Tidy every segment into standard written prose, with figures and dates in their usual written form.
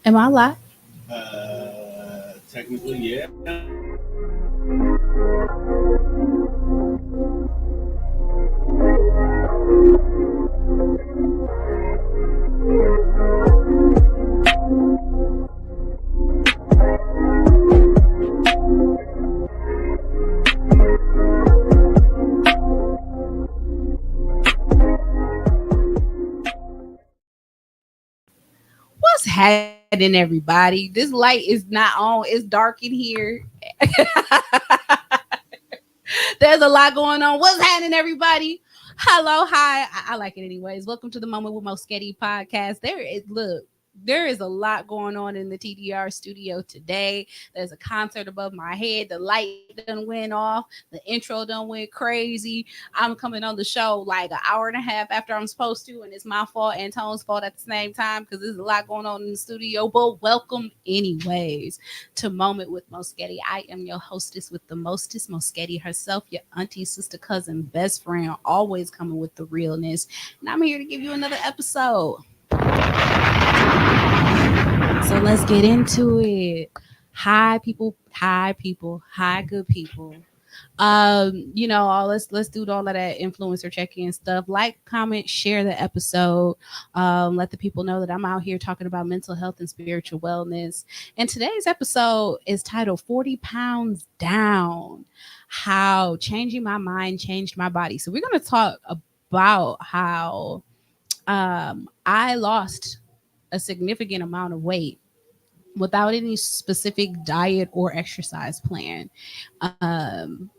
Am I live? Technically, yeah. What's happening, everybody? This light is not on. It's dark in here. There's a lot going on. What's happening, everybody? Hello, hi. I like it anyways. Welcome to the Moment with MoeSghetti podcast. There is a lot going on in the TDR studio today. There's a concert above my head. The light done went off. The intro done went crazy. I'm coming on the show like an hour and a half after I'm supposed to, and it's my fault and Tone's fault at the same time because there's a lot going on in the studio. But welcome anyways to Moment with MoeSghetti. I am your hostess with the mostest, MoeSghetti herself, your auntie, sister, cousin, best friend, always coming with the realness. And I'm here to give you another episode. So let's get into it. Hi people, hi people, hi good people. Let's do all of that influencer check-in stuff. Like, comment, share the episode. Let the people know that I'm out here talking about mental health and spiritual wellness. And today's episode is titled 40 Pounds Down. How changing my mind changed my body. So we're gonna talk about how I lost a significant amount of weight without any specific diet or exercise plan. Um,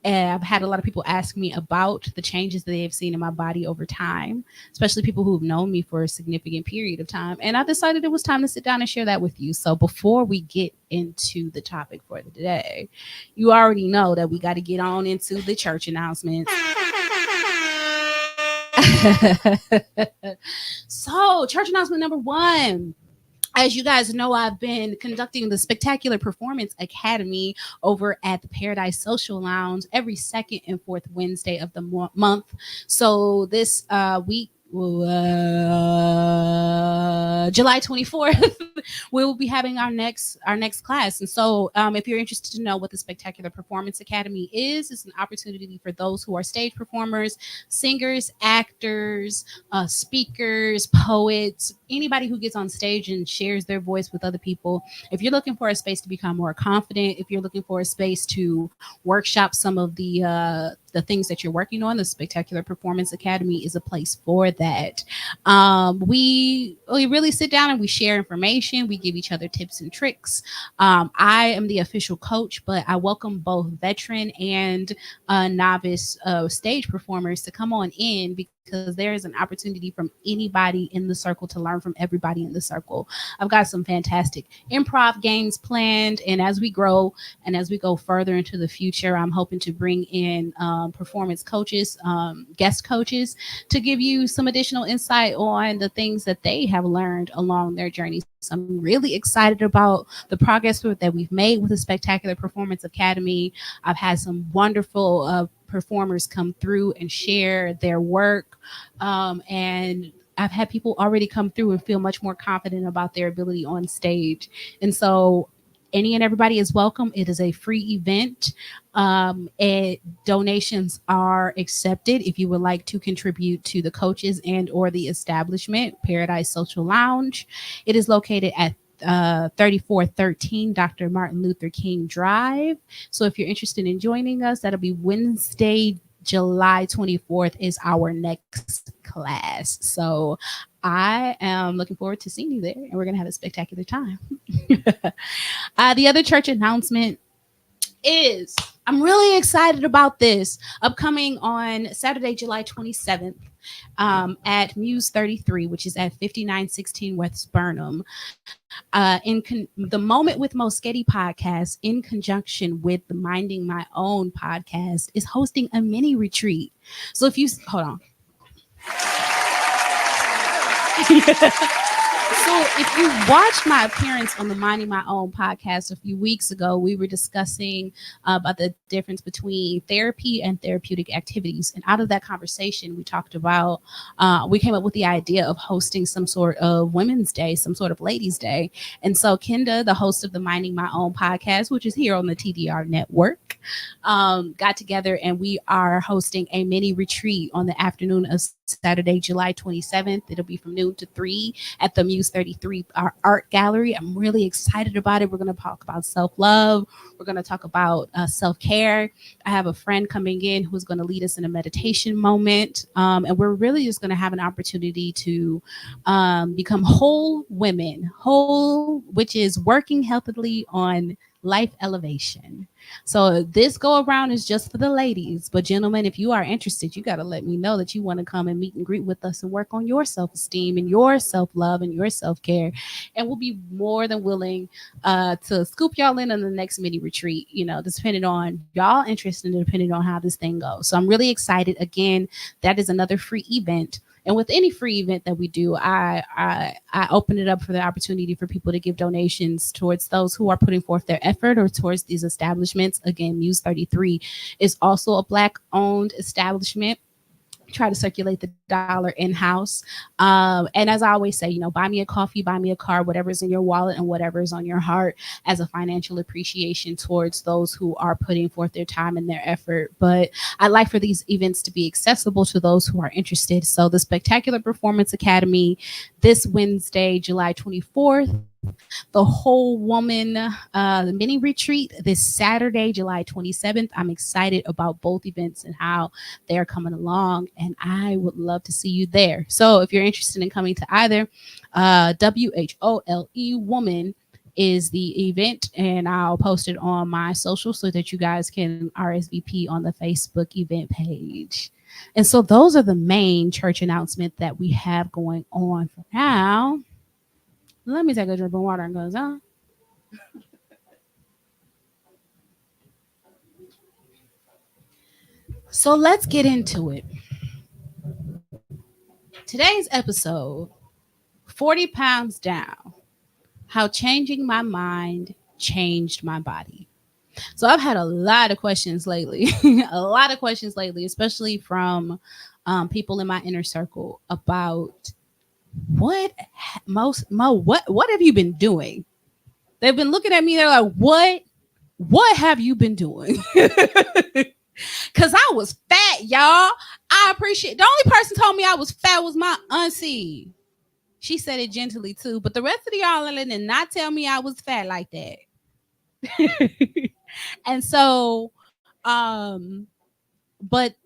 and I've had a lot of people ask me about the changes that they've seen in my body over time, especially people who've known me for a significant period of time. And I decided it was time to sit down and share that with you. So before we get into the topic for the day, you already know that we got to get on into the church announcements. So, church announcement number one. As you guys know, I've been conducting the Spectacular Performance Academy over at the Paradise Social Lounge every second and fourth Wednesday of the month. So this week, July 24th, we will be having our next class. And so if you're interested to know what the Spectacular Performance Academy is, it's an opportunity for those who are stage performers, singers, actors, speakers, poets, anybody who gets on stage and shares their voice with other people. If you're looking for a space to become more confident, if you're looking for a space to workshop some of the things that you're working on, the Spectacular Performance Academy is a place for that. We really sit down and we share information. We give each other tips and tricks. I am the official coach, but I welcome both veteran and novice stage performers to come on in because there is an opportunity from anybody in the circle to learn from everybody in the circle. I've got some fantastic improv games planned, and as we grow and as we go further into the future, I'm hoping to bring in performance coaches, guest coaches, to give you some additional insight on the things that they have learned along their journey. So I'm really excited about the progress that we've made with the Spectacular Performance Academy. I've had some wonderful performers come through and share their work, and I've had people already come through and feel much more confident about their ability on stage. And so any and everybody is welcome. It is a free event. Donations are accepted if you would like to contribute to the coaches and or the establishment, Paradise Social Lounge. It is located at 3413 Dr. Martin Luther King Drive. So if you're interested in joining us, that'll be Wednesday, July 24th is our next class. So I am looking forward to seeing you there, and we're going to have a spectacular time. The other church announcement is I'm really excited about this upcoming on Saturday, July 27th at Muse 33, which is at 5916 West Burnham. The Moment with MoeSghetti podcast, in conjunction with the Minding My Own podcast, is hosting a mini retreat. So if you hold on. So, if you watched my appearance on the Minding My Own podcast a few weeks ago, we were discussing about the difference between therapy and therapeutic activities. And out of that conversation, we talked about, we came up with the idea of hosting some sort of Women's Day, some sort of Ladies' Day. And so, Kenda, the host of the Minding My Own podcast, which is here on the TDR network, got together and we are hosting a mini retreat on the afternoon of Saturday, July 27th. It'll be from noon to 3 at the Muse 33 Art Gallery. I'm really excited about it. We're going to talk about self love. We're going to talk about self care. I have a friend coming in who's going to lead us in a meditation moment. And we're really just going to have an opportunity to become whole women, whole, which is working healthily on life elevation. So this go around is just for the ladies, but gentlemen, if you are interested, you got to let me know that you want to come and meet and greet with us and work on your self-esteem and your self-love and your self-care. And we'll be more than willing to scoop y'all in on the next mini retreat, you know, depending on y'all interest and depending on how this thing goes. So I'm really excited. Again, that is another free event. And with any free event that we do, I open it up for the opportunity for people to give donations towards those who are putting forth their effort or towards these establishments. Again, Muse 33 is also a Black owned establishment. Try to circulate the dollar in house. And as I always say, you know, buy me a coffee, buy me a car, whatever's in your wallet and whatever's on your heart as a financial appreciation towards those who are putting forth their time and their effort. But I like for these events to be accessible to those who are interested. So the Spectacular Performance Academy this Wednesday, July 24th, the Whole Woman mini retreat this Saturday, July 27th. I'm excited about both events and how they're coming along, and I would love to see you there. So if you're interested in coming to either, WHOLE Woman is the event, and I'll post it on my social so that you guys can RSVP on the Facebook event page. And so those are the main church announcements that we have going on for now. Let me take a drink of water and goes on. So let's get into it. Today's episode, 40 pounds down, how changing my mind changed my body. So I've had a lot of questions lately, a lot of questions lately, especially from people in my inner circle about what have you been doing? They've been looking at me. They're like, what have you been doing? Cause I was fat, y'all. I appreciate. The only person told me I was fat was my auntie. She said it gently too, but the rest of the y'all did not tell me I was fat like that. And so, but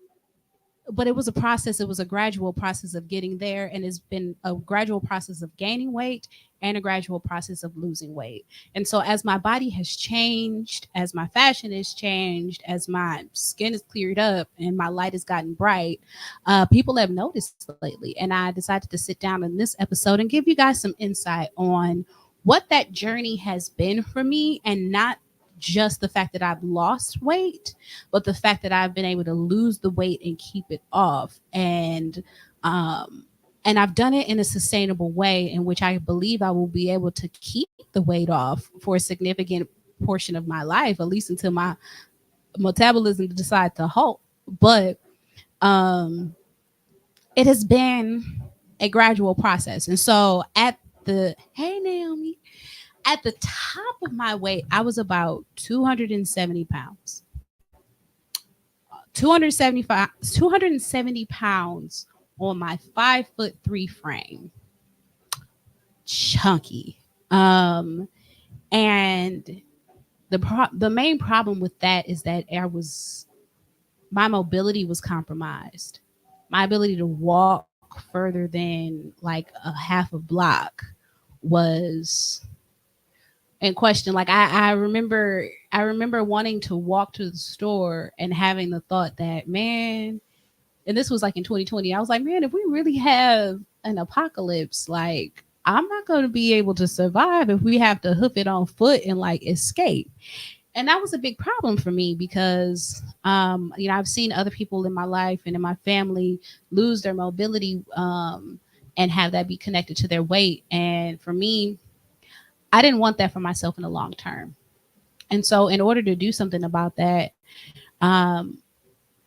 but it was a process. It was a gradual process of getting there, and it's been a gradual process of gaining weight and a gradual process of losing weight. And so as my body has changed, as my fashion has changed, as my skin has cleared up and my light has gotten bright, people have noticed lately. And I decided to sit down in this episode and give you guys some insight on what that journey has been for me, and not just the fact that I've lost weight, but the fact that I've been able to lose the weight and keep it off. And I've done it in a sustainable way in which I believe I will be able to keep the weight off for a significant portion of my life, at least until my metabolism decides to halt. But it has been a gradual process. And so hey Naomi, at the top of my weight, I was about 270 pounds. 270 pounds on my 5'3" frame. Chunky. And the main problem with that is that my mobility was compromised. My ability to walk further than like a half a block was in question. Like I remember wanting to walk to the store and having the thought that, man, and this was like in 2020, I was like, man, if we really have an apocalypse, like I'm not going to be able to survive if we have to hoof it on foot and like escape. And that was a big problem for me because, I've seen other people in my life and in my family lose their mobility and have that be connected to their weight. And for me, I didn't want that for myself in the long term. And so in order to do something about that, um,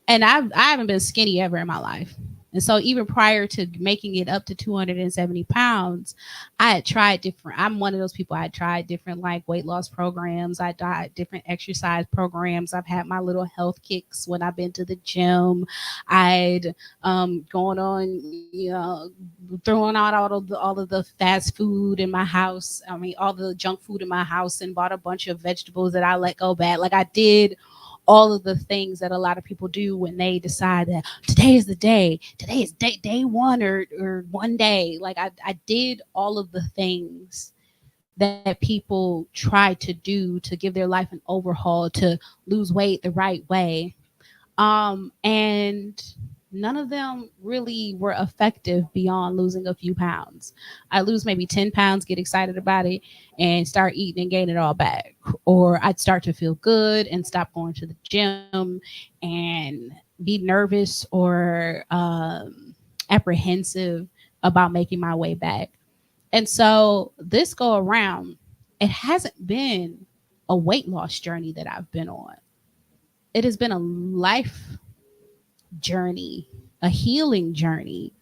and I haven't been skinny ever in my life. And so even prior to making it up to 270 pounds, I had tried different. I'm one of those people. I had tried different like weight loss programs. I tried different exercise programs. I've had my little health kicks when I've been to the gym. I'd gone on, throwing out all of the fast food in my house. I mean, all the junk food in my house, and bought a bunch of vegetables that I let go bad. Like I did all of the things that a lot of people do when they decide that today is the day, today is day one, or one day. Like I did all of the things that people try to do to give their life an overhaul, to lose weight the right way. And none of them really were effective beyond losing a few pounds. I lose maybe 10 pounds, get excited about it, and start eating and gain it all back. Or I'd start to feel good and stop going to the gym and be nervous or apprehensive about making my way back. And so this go around, it hasn't been a weight loss journey that I've been on. It has been a life journey, a healing journey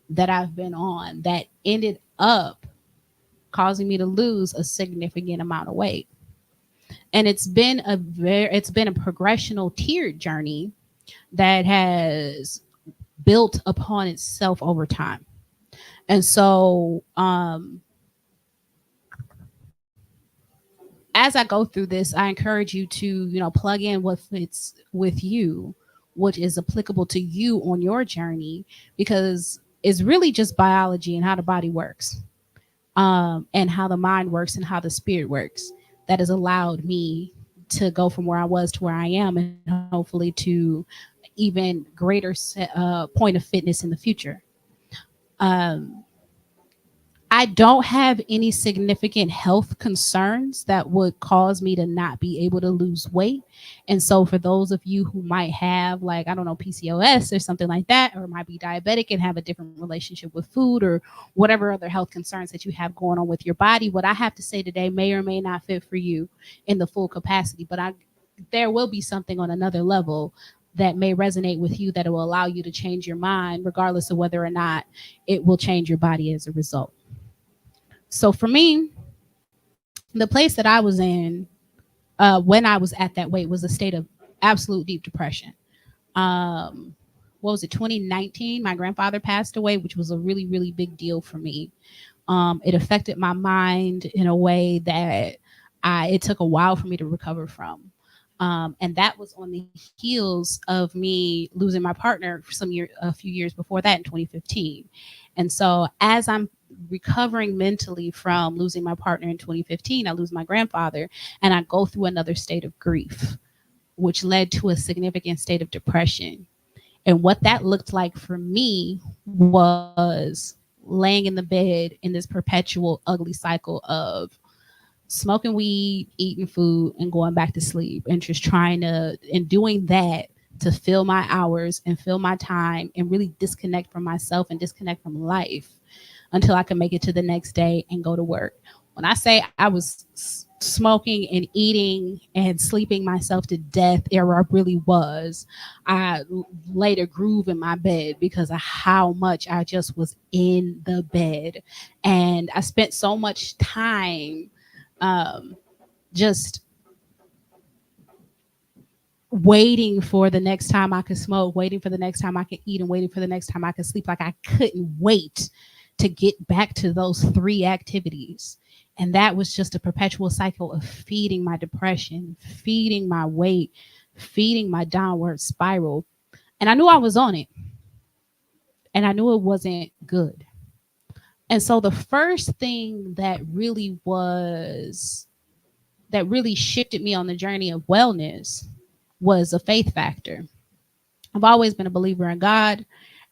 that I've been on that ended up causing me to lose a significant amount of weight. And it's been a progressional tiered journey that has built upon itself over time. And so as I go through this, I encourage you to, plug in what fits with you, what is applicable to you on your journey, because it's really just biology and how the body works, and how the mind works and how the spirit works, that has allowed me to go from where I was to where I am, and hopefully to even greater point of fitness in the future. Um, I don't have any significant health concerns that would cause me to not be able to lose weight. And so, for those of you who might have, like, I don't know, PCOS or something like that, or might be diabetic and have a different relationship with food, or whatever other health concerns that you have going on with your body, what I have to say today may or may not fit for you in the full capacity. But there will be something on another level that may resonate with you, that it will allow you to change your mind, regardless of whether or not it will change your body as a result. So for me, the place that I was in when I was at that weight was a state of absolute deep depression. What was it, 2019? My grandfather passed away, which was a really, really big deal for me. It affected my mind in a way that it took a while for me to recover from. And that was on the heels of me losing my partner for a few years before that in 2015. And so as I'm recovering mentally from losing my partner in 2015, I lose my grandfather, and I go through another state of grief, which led to a significant state of depression. And what that looked like for me was laying in the bed in this perpetual ugly cycle of smoking weed, eating food, and going back to sleep, and just and doing that to fill my hours and fill my time and really disconnect from myself and disconnect from life until I could make it to the next day and go to work. When I say I was smoking and eating and sleeping myself to death, I really was. I laid a groove in my bed because of how much I just was in the bed. And I spent so much time just waiting for the next time I could smoke, waiting for the next time I could eat, and waiting for the next time I could sleep. Like I couldn't wait to get back to those three activities. And that was just a perpetual cycle of feeding my depression, feeding my weight, feeding my downward spiral. And I knew I was on it. And I knew it wasn't good. And so the first thing that really shifted me on the journey of wellness was a faith factor. I've always been a believer in God,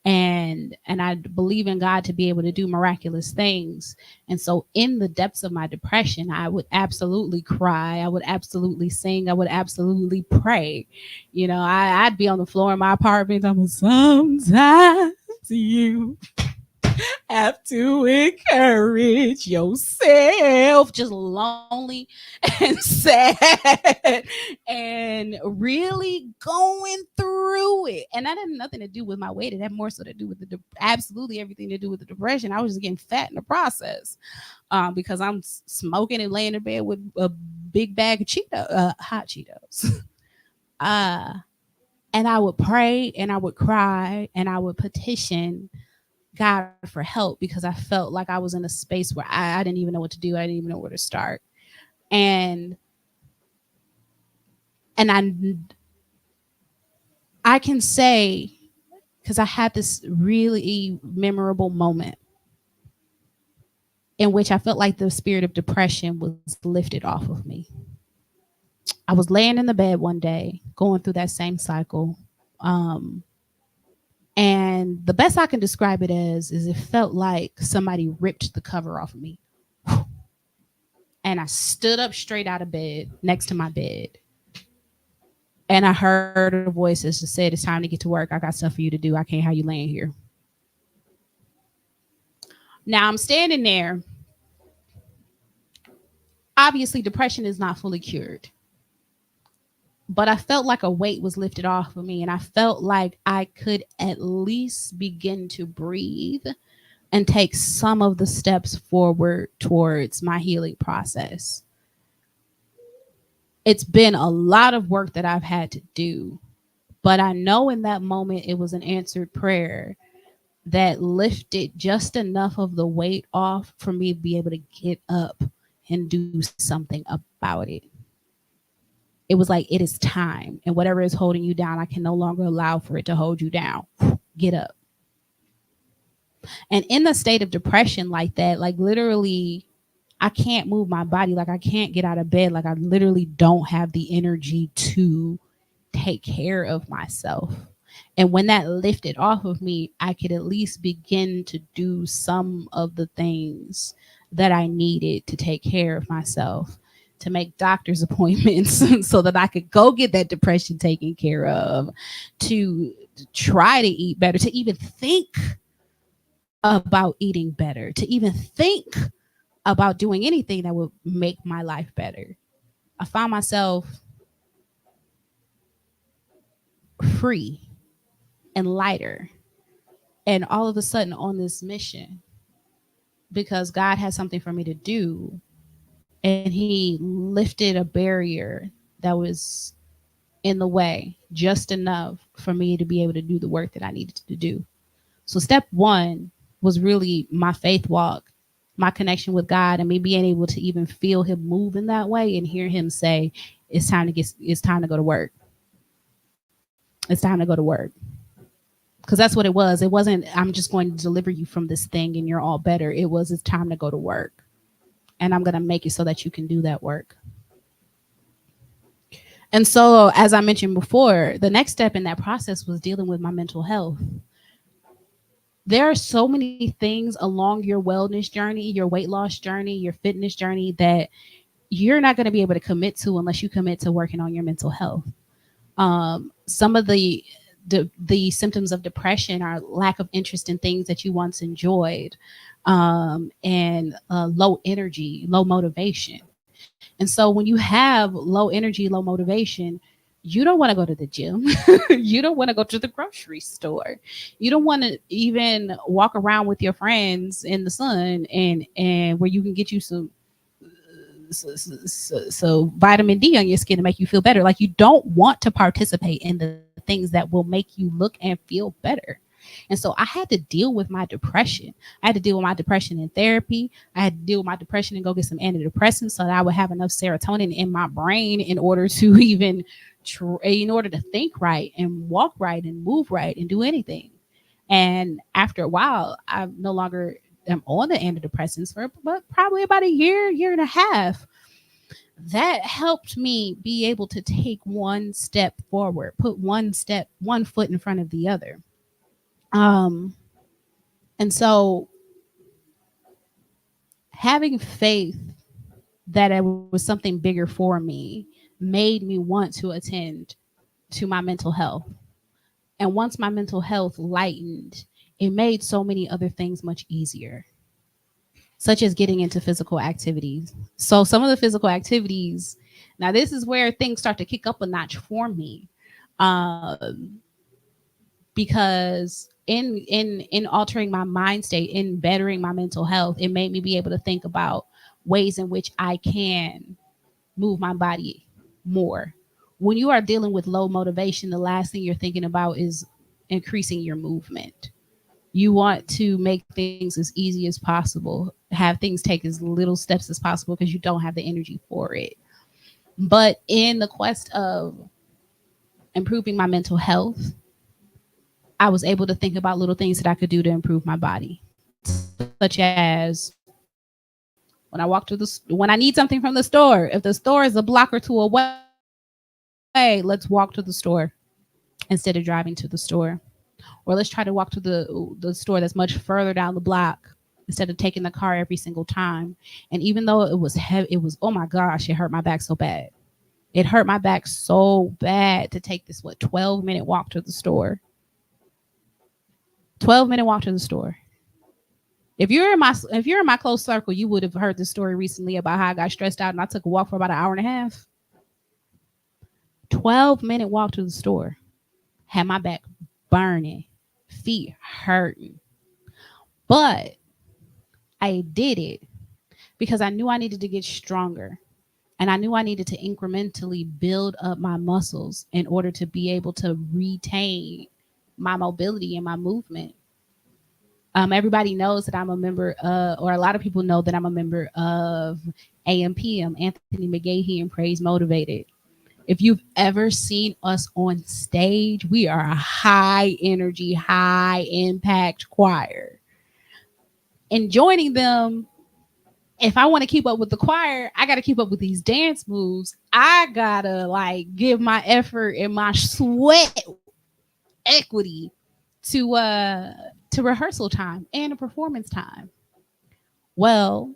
and I believe in God to be able to do miraculous things. And so in the depths of my depression, I would absolutely cry. I would absolutely sing. I would absolutely pray. I'd be on the floor in my apartment. I'm sometimes you have to encourage yourself. Just lonely and sad and really going through it. And that had nothing to do with my weight. It had more so to do with absolutely everything to do with the depression. I was just getting fat in the process because I'm smoking and laying in bed with a big bag of hot Cheetos. And I would pray and I would cry and I would petition God for help because I felt like I was in a space where I didn't even know what to do. I didn't even know where to start. And I can say, because I had this really memorable moment in which I felt like the spirit of depression was lifted off of me. I was laying in the bed one day, going through that same cycle. And the best I can describe it as is it felt like somebody ripped the cover off of me. And I stood up straight out of bed next to my bed. And I heard a voice that just said, it's time to get to work. I got stuff for you to do. I can't have you laying here. Now I'm standing there. Obviously, depression is not fully cured. But I felt like a weight was lifted off of me. And I felt like I could at least begin to breathe and take some of the steps forward towards my healing process. It's been a lot of work that I've had to do, but I know in that moment it was an answered prayer that lifted just enough of the weight off for me to be able to get up and do something about it. It was like, it is time, and whatever is holding you down, I can no longer allow for it to hold you down. Get up. And in the state of depression like that, like literally, I can't move my body. Like I can't get out of bed. Like I literally don't have the energy to take care of myself. And when that lifted off of me, I could at least begin to do some of the things that I needed to take care of myself, to make doctor's appointments so that I could go get that depression taken care of, to try to eat better, to even think about eating better, to even think about doing anything that would make my life better. I found myself free and lighter, and all of a sudden on this mission, because God had something for me to do, and he lifted a barrier that was in the way just enough for me to be able to do the work that I needed to do. So step one was really my faith walk, my connection with God, and me being able to even feel him move in that way and hear him say, it's time to go to work. It's time to go to work. Because that's what it was. It wasn't, I'm just going to deliver you from this thing and you're all better. It was, it's time to go to work. And I'm going to make it so that you can do that work. And so, as I mentioned before, the next step in that process was dealing with my mental health. There are so many things along your wellness journey, your weight loss journey, your fitness journey that you're not going to be able to commit to unless you commit to working on your mental health. Some of the symptoms of depression are lack of interest in things that you once enjoyed, and low energy, low motivation. And so when you have low energy, low motivation, you don't want to go to the gym. You don't want to go to the grocery store. You don't want to even walk around with your friends in the sun and where you can get you some so vitamin D on your skin to make you feel better. Like you don't want to participate in the things that will make you look and feel better. And so I had to deal with my depression. I had to deal with my depression in therapy. I had to deal with my depression and go get some antidepressants so that I would have enough serotonin in my brain in order to even in order to think right and walk right and move right and do anything. And after a while, I no longer am on the antidepressants for probably about a year and a half. That helped me be able to take one step forward, put one foot in front of the other. And so having faith that it was something bigger for me made me want to attend to my mental health. And once my mental health lightened, it made so many other things much easier, such as getting into physical activities. So some of the physical activities, now this is where things start to kick up a notch for me. Um, because in altering my mind state, in bettering my mental health, it made me be able to think about ways in which I can move my body more. When you are dealing with low motivation, the last thing you're thinking about is increasing your movement. You want to make things as easy as possible, have things take as little steps as possible because you don't have the energy for it. But in the quest of improving my mental health, I was able to think about little things that I could do to improve my body, such as when I need something from the store, if the store is a block or two away, let's walk to the store instead of driving to the store. Or let's try to walk to the store that's much further down the block instead of taking the car every single time. And even though it was heavy, it was, oh my gosh, it hurt my back so bad. It hurt my back so bad to take this 12-minute walk to the store. 12-minute walk to the store. If you're in my close circle, you would have heard the story recently about how I got stressed out and I took a walk for about an hour and a half. 12-minute walk to the store. Had my back burning, feet hurting. But I did it because I knew I needed to get stronger. And I knew I needed to incrementally build up my muscles in order to be able to retain my mobility and my movement. Everybody knows that I'm a member, or a lot of people know that I'm a member of AMPM, Anthony McGahee and Praise Motivated. If you've ever seen us on stage, we are a high energy, high impact choir. And joining them, if I want to keep up with the choir, I got to keep up with these dance moves. I got to like give my effort and my sweat equity to rehearsal time and a performance time. Well,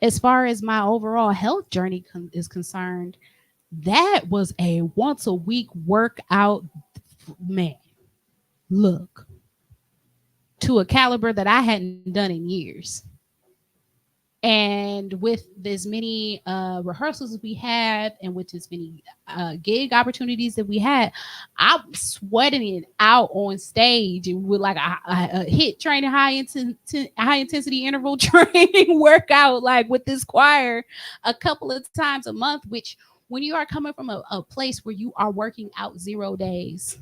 as far as my overall health journey is concerned, that was a once a week workout, man. Look, to a caliber that I hadn't done in years. And with as many rehearsals as we had, and with as many gig opportunities that we had, I'm sweating it out on stage and with like a hit training, high intensity interval training workout, like with this choir a couple of times a month. Which, when you are coming from a place where you are working out 0 days,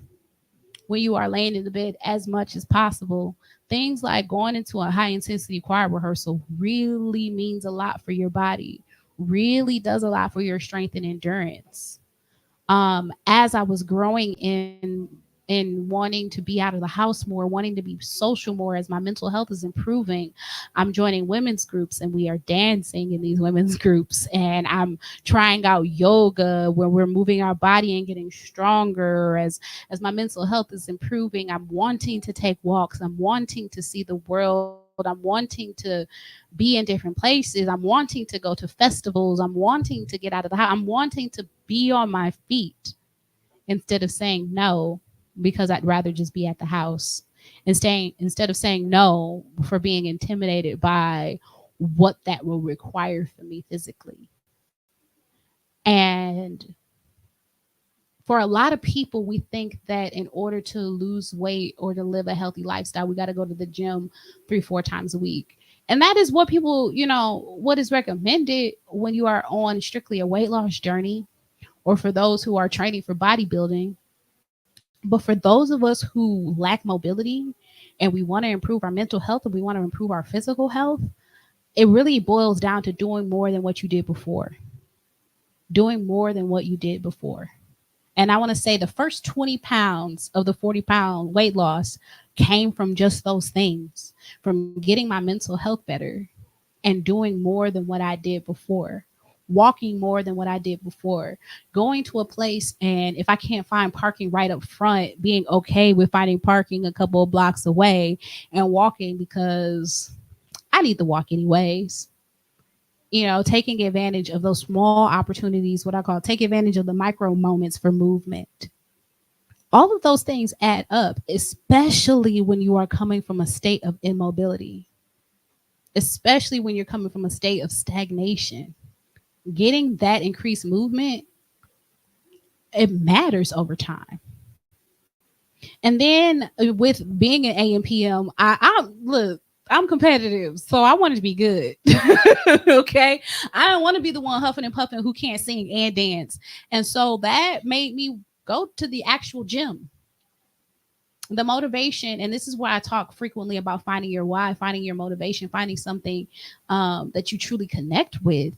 when you are laying in the bed as much as possible, things like going into a high intensity choir rehearsal really means a lot for your body, really does a lot for your strength and endurance. As I was growing in wanting to be out of the house more, wanting to be social more, as my mental health is improving, I'm joining women's groups and we are dancing in these women's groups. And I'm trying out yoga where we're moving our body and getting stronger. As my mental health is improving, I'm wanting to take walks. I'm wanting to see the world. I'm wanting to be in different places. I'm wanting to go to festivals. I'm wanting to get out of the house. I'm wanting to be on my feet instead of saying no because I'd rather just be at the house, and instead of saying no for being intimidated by what that will require for me physically. And for a lot of people, we think that in order to lose weight or to live a healthy lifestyle, we got to go to the gym 3-4 times a week. And that is what people, what is recommended when you are on strictly a weight loss journey, or for those who are training for bodybuilding. But for those of us who lack mobility and we want to improve our mental health and we want to improve our physical health, it really boils down to doing more than what you did before. Doing more than what you did before. And I want to say the first 20 pounds of the 40-pound weight loss came from just those things, from getting my mental health better and doing more than what I did before. Walking more than what I did before, going to a place, and if I can't find parking right up front, being okay with finding parking a couple of blocks away and walking because I need to walk anyways. Taking advantage of those small opportunities, what I call take advantage of the micro moments for movement. All of those things add up, especially when you are coming from a state of immobility, especially when you're coming from a state of stagnation. Getting that increased movement, it matters over time. And then with being an AM PM, I look, I'm competitive, so I want it to be good. Okay, I don't want to be the one huffing and puffing who can't sing and dance, and so that made me go to the actual gym. The motivation, and this is why I talk frequently about finding your why, finding your motivation, finding something that you truly connect with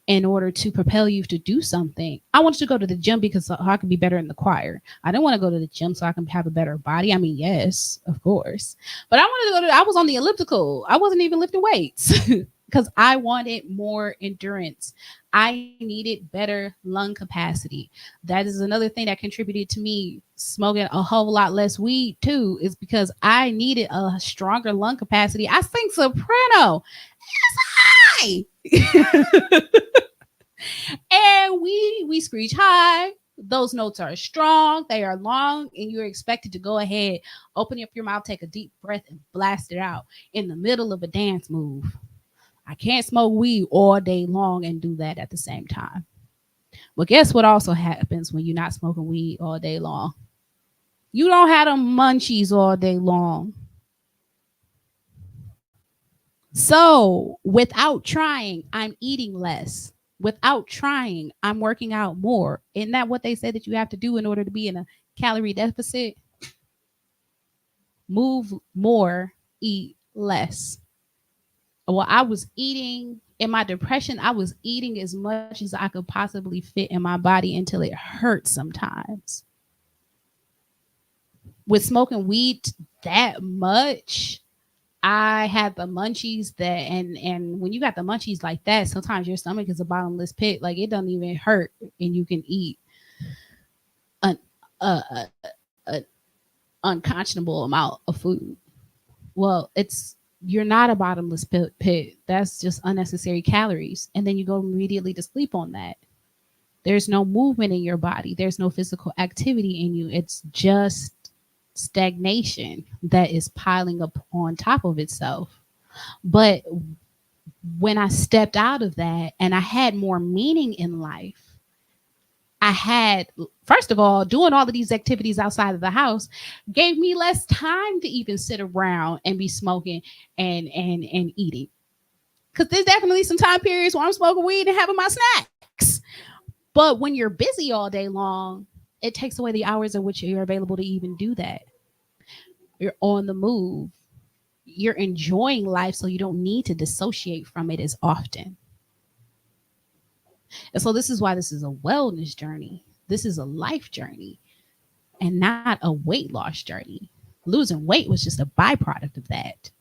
in order to propel you to do something. I wanted to go to the gym because so I could be better in the choir. I didn't want to go to the gym so I can have a better body. I mean, yes, of course. But I wanted to go to, I was on the elliptical. I wasn't even lifting weights because I wanted more endurance. I needed better lung capacity. That is another thing that contributed to me smoking a whole lot less weed too, is because I needed a stronger lung capacity. I sing soprano. It's high. And we screech high. Those notes are strong, they are long, and you're expected to go ahead, open up your mouth, take a deep breath, and blast it out in the middle of a dance move. I can't smoke weed all day long and do that at the same time. Well, guess what also happens when you're not smoking weed all day long? You don't have them munchies all day long. So without trying, I'm eating less. Without trying, I'm working out more. Isn't that what they say that you have to do in order to be in a calorie deficit? Move more, eat less. Well, I was eating in my depression, I was eating as much as I could possibly fit in my body until it hurt sometimes. With smoking weed that much, I had the munchies that, and when you got the munchies like that, sometimes your stomach is a bottomless pit. Like it doesn't even hurt, and you can eat an a unconscionable amount of food. Well, it's you're not a bottomless pit. That's just unnecessary calories, and then you go immediately to sleep on that. There's no movement in your body. There's no physical activity in you. It's just stagnation that is piling up on top of itself. But when I stepped out of that and I had more meaning in life, I had, first of all, doing all of these activities outside of the house gave me less time to even sit around and be smoking and eating. Because there's definitely some time periods where I'm smoking weed and having my snacks. But when you're busy all day long, it takes away the hours in which you're available to even do that. You're on the move. You're enjoying life, so you don't need to dissociate from it as often. And so this is why this is a wellness journey. This is a life journey and not a weight loss journey. Losing weight was just a byproduct of that.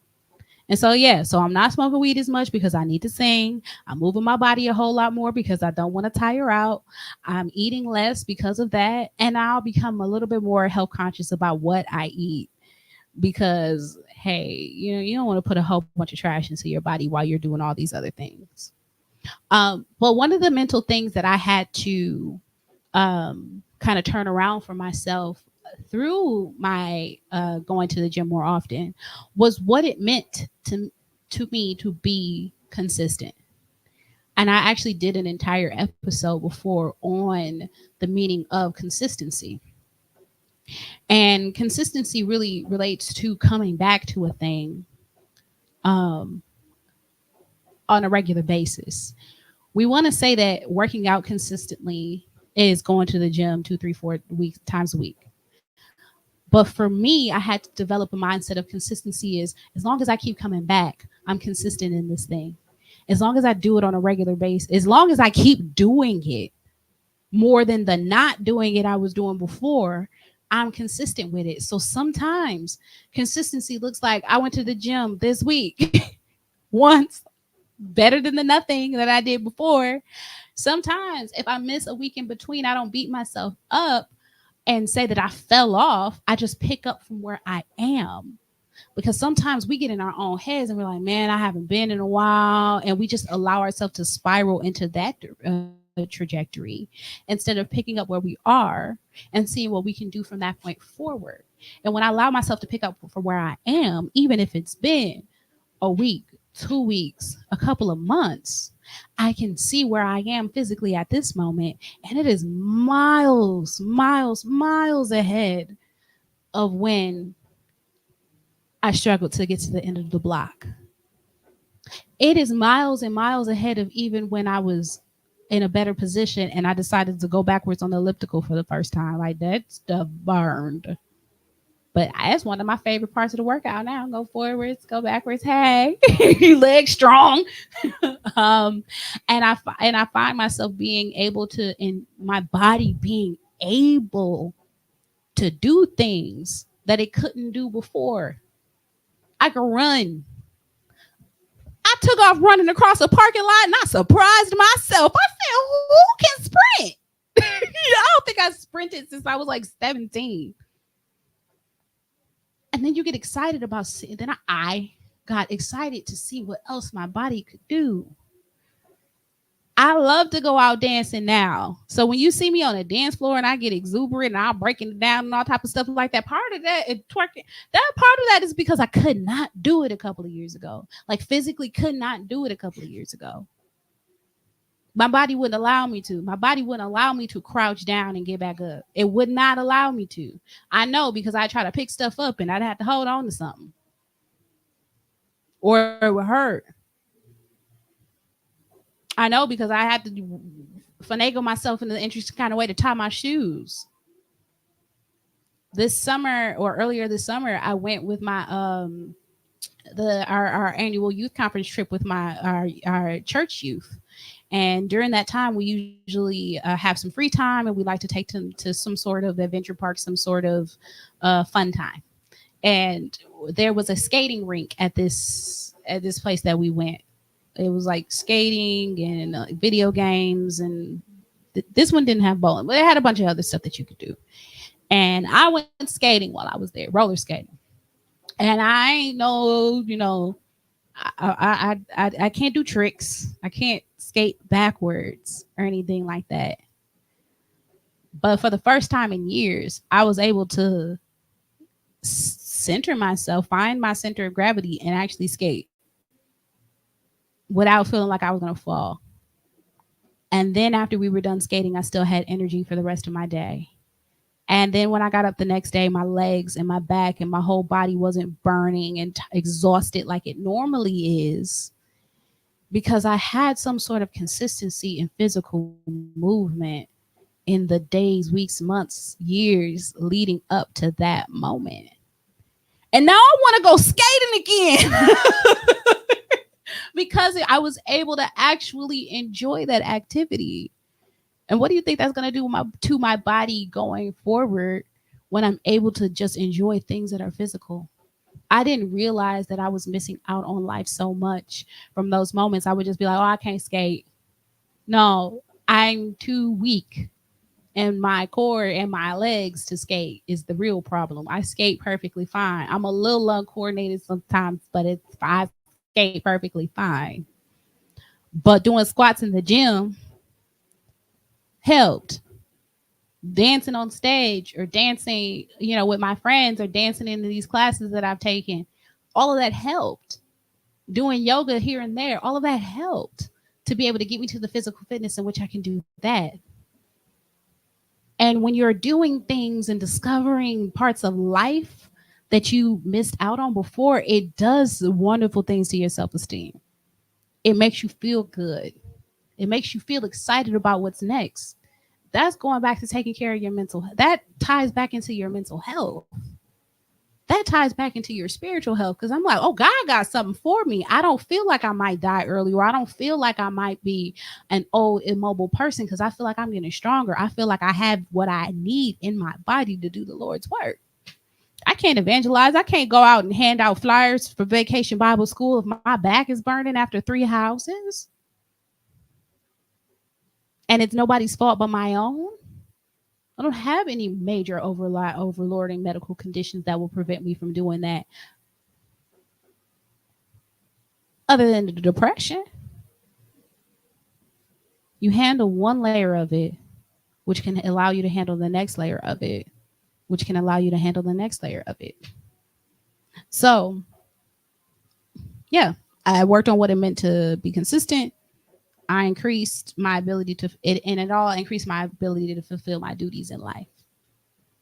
And so, yeah, so I'm not smoking weed as much because I need to sing. I'm moving my body a whole lot more because I don't want to tire out. I'm eating less because of that. And I'll become a little bit more health conscious about what I eat because, hey, you don't want to put a whole bunch of trash into your body while you're doing all these other things. But one of the mental things that I had to kind of turn around for myself through my going to the gym more often was what it meant to me to be consistent. And I actually did an entire episode before on the meaning of consistency. And consistency really relates to coming back to a thing on a regular basis. We want to say that working out consistently is going to the gym 2, 3, 4 weeks times a week. But for me, I had to develop a mindset of consistency is as long as I keep coming back, I'm consistent in this thing. As long as I do it on a regular basis, as long as I keep doing it more than the not doing it I was doing before, I'm consistent with it. So sometimes consistency looks like I went to the gym this week once, better than the nothing that I did before. Sometimes if I miss a week in between, I don't beat myself up and say that I fell off. I just pick up from where I am. Because sometimes we get in our own heads and we're like, man, I haven't been in a while. And we just allow ourselves to spiral into that trajectory instead of picking up where we are and seeing what we can do from that point forward. And when I allow myself to pick up from where I am, even if it's been a week, 2 weeks, a couple of months, I can see where I am physically at this moment. And it is miles, miles, miles ahead of when I struggled to get to the end of the block. It is miles and miles ahead of even when I was in a better position and I decided to go backwards on the elliptical for the first time. Like, that stuff burned. But that's one of my favorite parts of the workout now. Go forwards, go backwards. Hey, legs strong. um, and I find myself being able to, in my body being able to do things that it couldn't do before. I could run. I took off running across a parking lot and I surprised myself. I said, who can sprint? I don't think I sprinted since I was like 17. And then you get excited about, then I got excited to see what else my body could do. I love to go out dancing now. So when you see me on a dance floor and I get exuberant and I'm breaking it down and all type of stuff like that, part of that is twerking. That part of that is because I could not do it a couple of years ago. Like, physically could not do it a couple of years ago. My body wouldn't allow me to. My body wouldn't allow me to crouch down and get back up. It would not allow me to. I know, because I try to pick stuff up and I'd have to hold on to something. Or it would hurt. I know, because I had to finagle myself in the interesting kind of way to tie my shoes. This summer, or earlier this summer, I went with my our annual youth conference trip with our church youth. And during that time, we usually have some free time, and we like to take them to some sort of adventure park, some sort of fun time. And there was a skating rink at this place that we went. It was like skating and video games, and this one didn't have bowling, but it had a bunch of other stuff that you could do. And I went skating while I was there, roller skating. And I ain't I can't do tricks. I can't skate backwards or anything like that. But for the first time in years, I was able to center myself, find my center of gravity, and actually skate without feeling like I was going to fall. And then after we were done skating, I still had energy for the rest of my day. And then when I got up the next day, my legs and my back and my whole body wasn't burning and exhausted like it normally is, because I had some sort of consistency in physical movement in the days, weeks, months, years leading up to that moment. And now I want to go skating again. Because I was able to actually enjoy that activity. And what do you think that's going to do to my body going forward when I'm able to just enjoy things that are physical? I didn't realize that I was missing out on life so much from those moments. I would just be like, oh, I can't skate. No, I'm too weak in my core and my legs to skate is the real problem. I skate perfectly fine. I'm a little uncoordinated sometimes, but I skate perfectly fine. But doing squats in the gym helped. Dancing on stage or dancing, with my friends, or dancing in these classes that I've taken, all of that helped. Doing yoga here and there, all of that helped to be able to get me to the physical fitness in which I can do that. And when you're doing things and discovering parts of life that you missed out on before, it does wonderful things to your self-esteem. It makes you feel good. It makes you feel excited about what's next. That's going back to taking care of your mental health. That ties back into your mental health. That ties back into your spiritual health, because I'm like, oh, God got something for me. I don't feel like I might die early, or I don't feel like I might be an old, immobile person, because I feel like I'm getting stronger. I feel like I have what I need in my body to do the Lord's work. I can't evangelize. I can't go out and hand out flyers for Vacation Bible School if my back is burning after 3 houses. And it's nobody's fault but my own. I don't have any major overlording medical conditions that will prevent me from doing that, other than the depression. You handle one layer of it, which can allow you to handle the next layer of it, which can allow you to handle the next layer of it. So, yeah, I worked on what it meant to be consistent. I increased my ability to it, and it all increased my ability to fulfill my duties in life,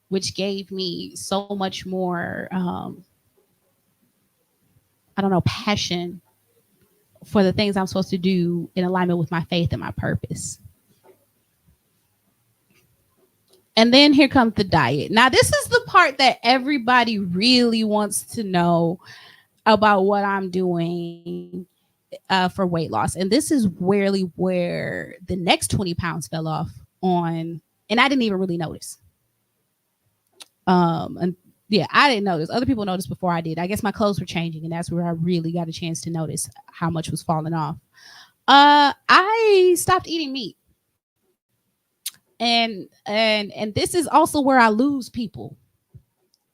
which gave me so much more, I don't know, passion for the things I'm supposed to do in alignment with my faith and my purpose. And then here comes the diet. Now, this is the part that everybody really wants to know about what I'm doing for weight loss. And this is really where the next 20 pounds fell off on, and I didn't even really notice. And yeah, I didn't notice. Other people noticed before I did. I guess my clothes were changing, and that's where I really got a chance to notice how much was falling off. I stopped eating meat. And this is also where I lose people,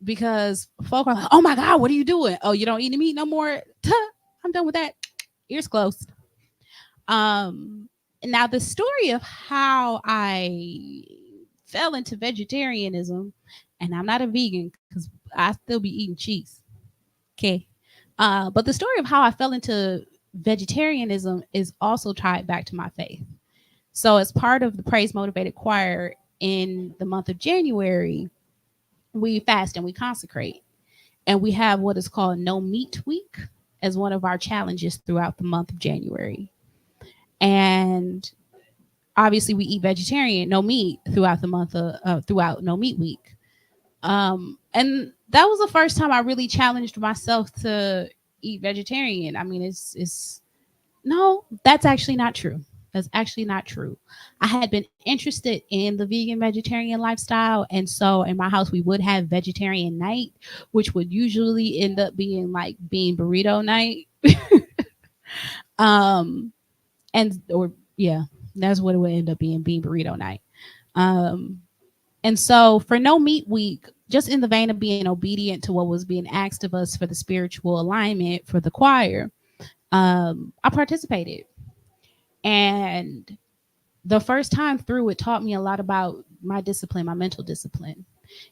because folk are like, "Oh my God, what are you doing? Oh, you don't eat meat no more? I'm done with that. Ears closed." Now the story of how I fell into vegetarianism, and I'm not a vegan because I still be eating cheese. Okay. But the story of how I fell into vegetarianism is also tied back to my faith. So, as part of the Praise Motivated Choir in the month of January, we fast and we consecrate. And we have what is called No Meat Week as one of our challenges throughout the month of January. And obviously, we eat vegetarian, no meat, throughout the month of throughout No Meat Week. And that was the first time I really challenged myself to eat vegetarian. I mean, it's no, that's actually not true. That's actually not true. I had been interested in the vegan vegetarian lifestyle. And so in my house, we would have vegetarian night, which would usually end up being like bean burrito night. Or yeah, that's what it would end up being, bean burrito night. And so for No Meat Week, just in the vein of being obedient to what was being asked of us for the spiritual alignment for the choir, I participated. And the first time through, it taught me a lot about my discipline, my mental discipline.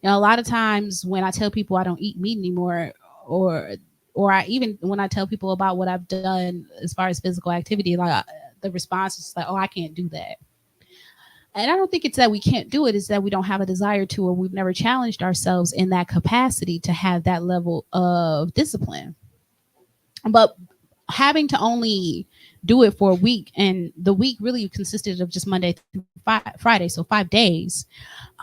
A lot of times when I tell people I don't eat meat anymore, or I even when I tell people about what I've done as far as physical activity, like the response is like, "Oh, I can't do that." And I don't think it's that we can't do it; it's that we don't have a desire to, or we've never challenged ourselves in that capacity to have that level of discipline. But having to only do it for a week, and the week really consisted of just Monday through Friday, so 5 days.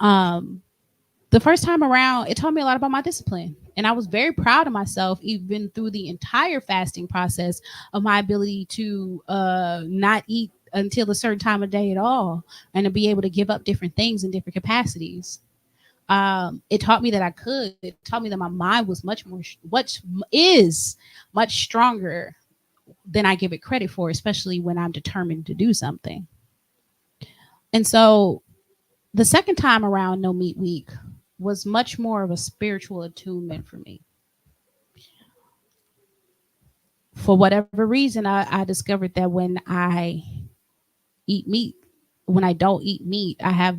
The first time around, it taught me a lot about my discipline, and I was very proud of myself, even through the entire fasting process, of my ability to not eat until a certain time of day at all, and to be able to give up different things in different capacities. It taught me that I could. It taught me that my mind was much stronger than I give it credit for, especially when I'm determined to do something. And so the second time around No Meat Week was much more of a spiritual attunement for me. For whatever reason, I discovered that when I eat meat, when I don't eat meat, I have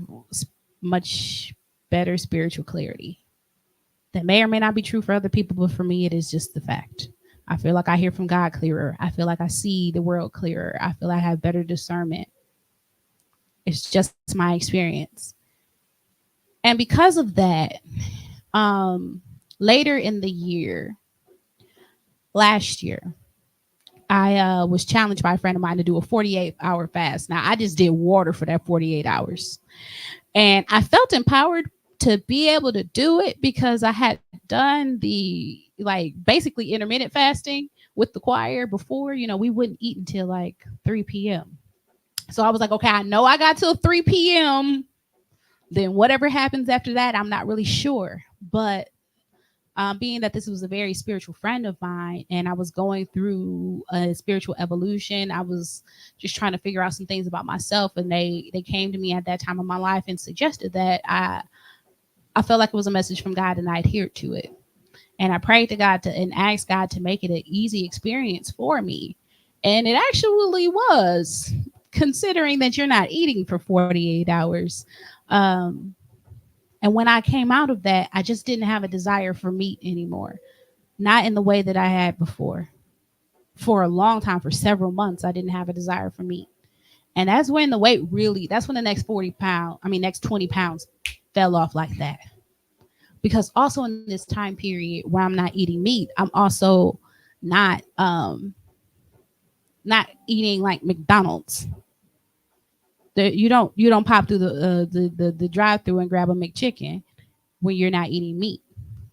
much better spiritual clarity. That may or may not be true for other people, but for me, it is just the fact. I feel like I hear from God clearer. I feel like I see the world clearer. I feel like I have better discernment. It's just my experience. And because of that, later in the year, last year, I was challenged by a friend of mine to do a 48-hour fast. Now, I just did water for that 48 hours. And I felt empowered to be able to do it because I had done the basically intermittent fasting with the choir before. We wouldn't eat until like 3 p.m. So I was like, okay, I know I got till 3 p.m. Then whatever happens after that, I'm not really sure. But being that this was a very spiritual friend of mine, and I was going through a spiritual evolution, I was just trying to figure out some things about myself, and they came to me at that time of my life and suggested that I felt like it was a message from God, and I adhered to it. And I prayed to God and asked God to make it an easy experience for me. And it actually was. considering that you're not eating for 48 hours. Um, and when I came out of that, I just didn't have a desire for meat anymore, not in the way that I had before. For a long time, for several months, I didn't have a desire for meat. And that's when the weight really, that's when the next next 20 pounds fell off like that. Because also in this time period where I'm not eating meat, I'm also not not eating like McDonald's. You don't pop through the drive through and grab a McChicken when you're not eating meat.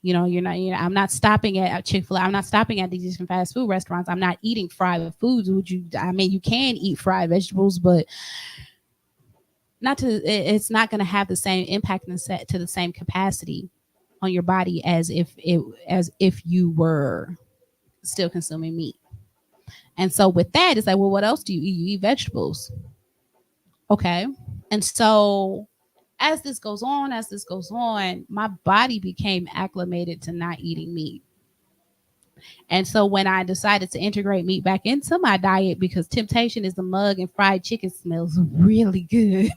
You're not. I'm not stopping at Chick-fil-A. I'm not stopping at these different fast food restaurants. I'm not eating fried foods. Would you? I mean, you can eat fried vegetables, but not to. It's not going to have the same impact and set to the same capacity on your body as if you were still consuming meat. And so with that, it's like, well, what else do you eat? You eat vegetables, okay? And so as this goes on, my body became acclimated to not eating meat. And so when I decided to integrate meat back into my diet, because temptation is the mug and fried chicken smells really good.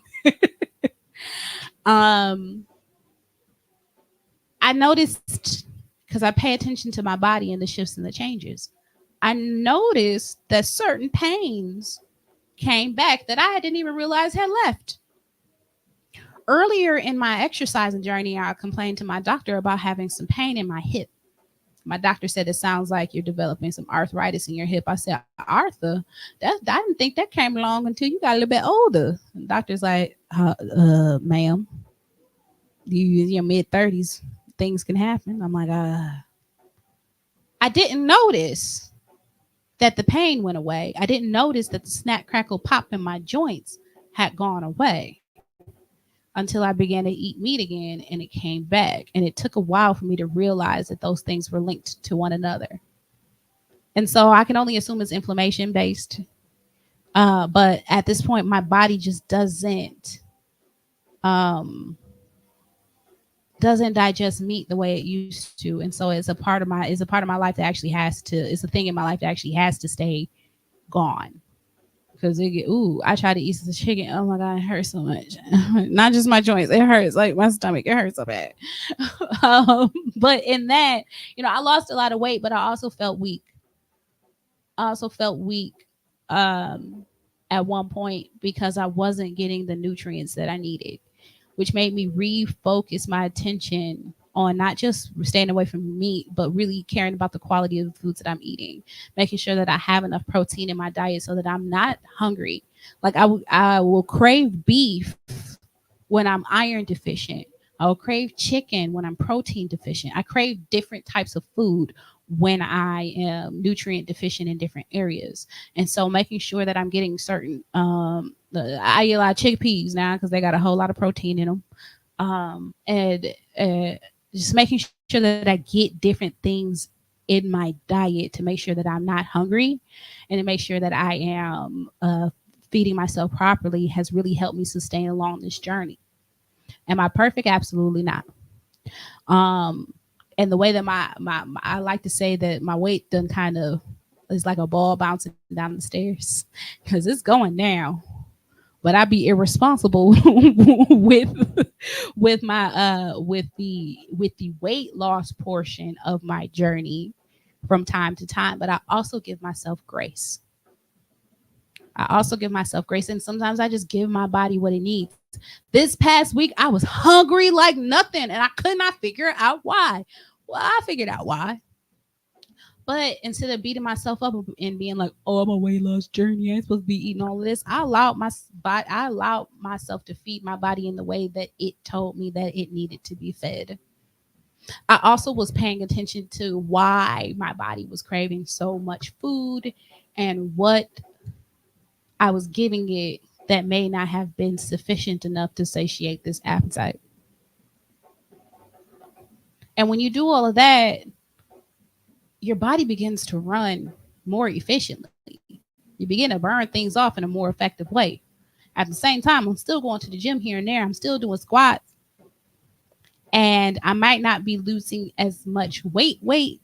um, I noticed, because I pay attention to my body and the shifts and the changes, I noticed that certain pains came back that I didn't even realize had left. Earlier in my exercising journey, I complained to my doctor about having some pain in my hip. My doctor said, it sounds like you're developing some arthritis in your hip. I said, Arthur, I didn't think that came along until you got a little bit older. And the doctor's like, ma'am, you're in your mid-30s. Things can happen. I'm like, I didn't notice that the pain went away. I didn't notice that the snap, crackle, pop in my joints had gone away until I began to eat meat again, and it came back. And it took a while for me to realize that those things were linked to one another. And so I can only assume it's inflammation based. But at this point, my body just um, doesn't digest meat the way it used to. And so it's a part of my life that actually it's a thing in my life that actually has to stay gone. Because I try to eat some chicken. Oh my God, it hurts so much. Not just my joints, it hurts. Like my stomach, it hurts so bad. But in that, I lost a lot of weight, but I also felt weak. Um, at one point because I wasn't getting the nutrients that I needed, which made me refocus my attention on not just staying away from meat, but really caring about the quality of the foods that I'm eating, making sure that I have enough protein in my diet so that I'm not hungry. Like I will crave beef when I'm iron deficient. I will crave chicken when I'm protein deficient. I crave different types of food when I am nutrient deficient in different areas. And so making sure that I'm getting certain, I eat a lot of chickpeas now because they got a whole lot of protein in them. And just making sure that I get different things in my diet to make sure that I'm not hungry and to make sure that I am feeding myself properly has really helped me sustain along this journey. Am I perfect? Absolutely not. And the way that I like to say that my weight done kind of is like a ball bouncing down the stairs because it's going down. But I be irresponsible with my with the weight loss portion of my journey from time to time. But I also give myself grace. And sometimes I just give my body what it needs. This past week, I was hungry like nothing, and I could not figure out why. Well, I figured out why. But instead of beating myself up and being like, "Oh, I'm a weight loss journey. I ain't supposed to be eating all of this," I allowed myself to feed my body in the way that it told me that it needed to be fed. I also was paying attention to why my body was craving so much food and what I was giving it that may not have been sufficient enough to satiate this appetite. And when you do all of that, your body begins to run more efficiently. You begin to burn things off in a more effective way. At the same time, I'm still going to the gym here and there. I'm still doing squats. And I might not be losing as much weight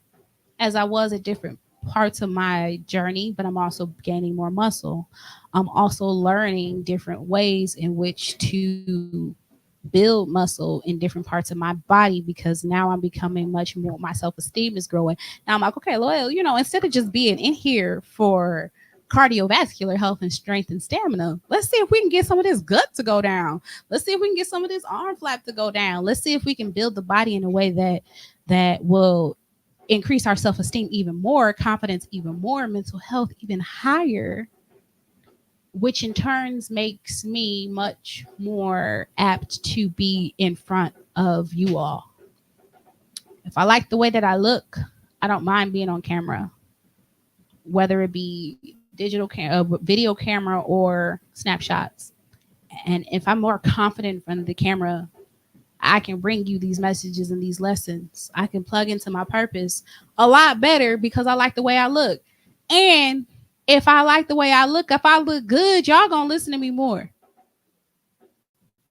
as I was at different parts of my journey, but I'm also gaining more muscle. I'm also learning different ways in which to build muscle in different parts of my body, because now I'm becoming much more, my self-esteem is growing. Now I'm like, okay, Loyal, instead of just being in here for cardiovascular health and strength and stamina, let's see if we can get some of this gut to go down. Let's see if we can get some of this arm flap to go down. Let's see if we can build the body in a way that will increase our self-esteem even more, confidence even more, mental health even higher, which in turns makes me much more apt to be in front of you all. If I like the way that I look, I don't mind being on camera, whether it be video camera or snapshots. And if I'm more confident in front of the camera, I can bring you these messages and these lessons. I can plug into my purpose a lot better because I like the way I look. And if I like the way I look, if I look good, y'all gonna listen to me more.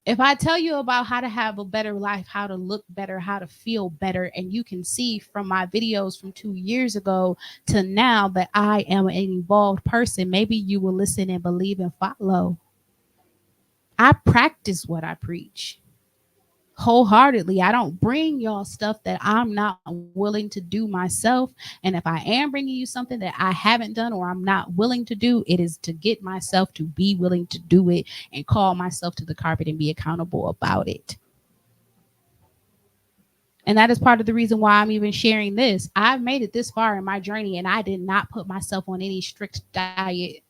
If I tell you about how to have a better life, how to look better, how to feel better, and you can see from my videos from 2 years ago to now that I am an evolved person, maybe you will listen and believe and follow. I practice what I preach wholeheartedly. I don't bring y'all stuff that I'm not willing to do myself. And if I am bringing you something that I haven't done or I'm not willing to do, it is to get myself to be willing to do it and call myself to the carpet and be accountable about it. And that is part of the reason why I'm even sharing this. I've made it this far in my journey and I did not put myself on any strict diet.